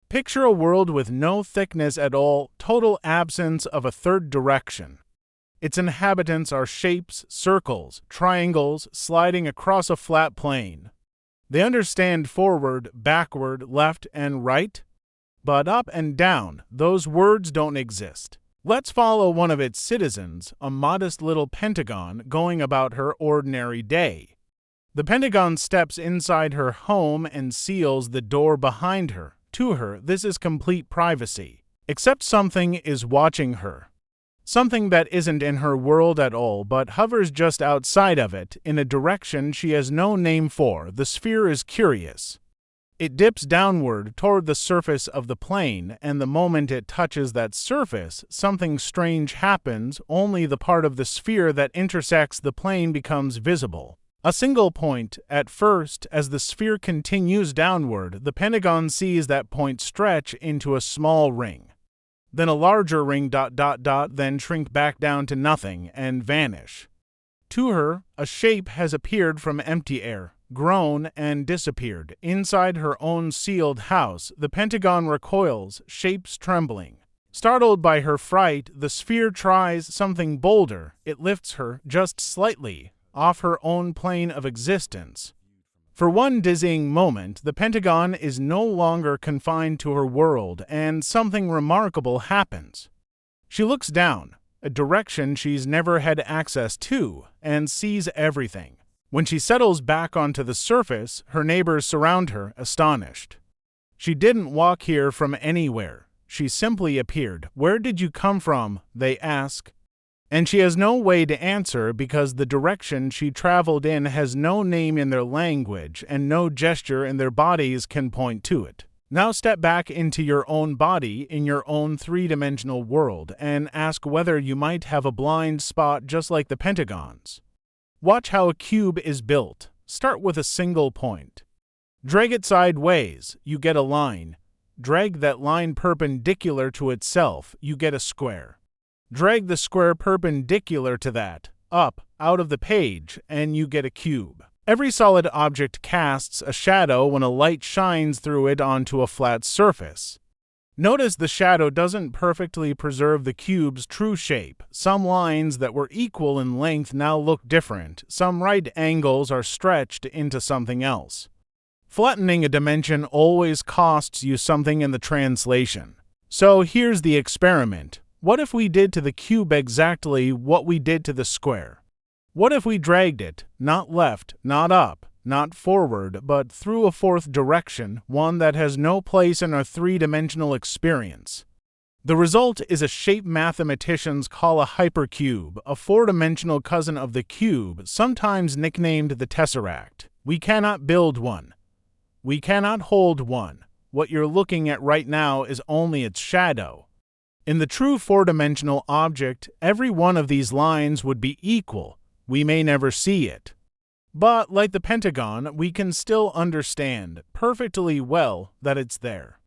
Picture a world with no thickness at all, total absence of a third direction. Its inhabitants are shapes, circles, triangles, sliding across a flat plane. They understand forward, backward, left, and right, but up and down, those words don't exist. Let's follow one of its citizens, a modest little Pentagon, going about her ordinary day. The Pentagon steps inside her home and seals the door behind her. To her, this is complete privacy, except something is watching her. Something that isn't in her world at all, but hovers just outside of it, in a direction she has no name for. The sphere is curious. It dips downward toward the surface of the plane, and the moment it touches that surface, something strange happens. Only the part of the sphere that intersects the plane becomes visible. A single point at first. As the sphere continues downward, the Pentagon sees that point stretch into a small ring. Then a larger ring ... then shrink back down to nothing and vanish. To her, a shape has appeared from empty air, grown and disappeared. Inside her own sealed house, the Pentagon recoils, shapes trembling. Startled by her fright, the sphere tries something bolder. It lifts her, just slightly, off her own plane of existence. For one dizzying moment, the Pentagon is no longer confined to her world, and something remarkable happens. She looks down, a direction she's never had access to, and sees everything. When she settles back onto the surface, her neighbors surround her, astonished. She didn't walk here from anywhere. She simply appeared. Where did you come from? They ask. And she has no way to answer because the direction she traveled in has no name in their language and no gesture in their bodies can point to it. Now step back into your own body in your own three-dimensional world and ask whether you might have a blind spot just like the Pentagon's. Watch how a cube is built. Start with a single point. Drag it sideways, you get a line. Drag that line perpendicular to itself, you get a square. Drag the square perpendicular to that, up, out of the page, and you get a cube. Every solid object casts a shadow when a light shines through it onto a flat surface. Notice the shadow doesn't perfectly preserve the cube's true shape. Some lines that were equal in length now look different. Some right angles are stretched into something else. Flattening a dimension always costs you something in the translation. So here's the experiment. What if we did to the cube exactly what we did to the square? What if we dragged it, not left, not up, not forward, but through a fourth direction, one that has no place in our three-dimensional experience? The result is a shape mathematicians call a hypercube, a four-dimensional cousin of the cube, sometimes nicknamed the Tesseract. We cannot build one. We cannot hold one. What you're looking at right now is only its shadow. In the true four-dimensional object, every one of these lines would be equal. We may never see it. But, like the Pentagon, we can still understand perfectly well that it's there.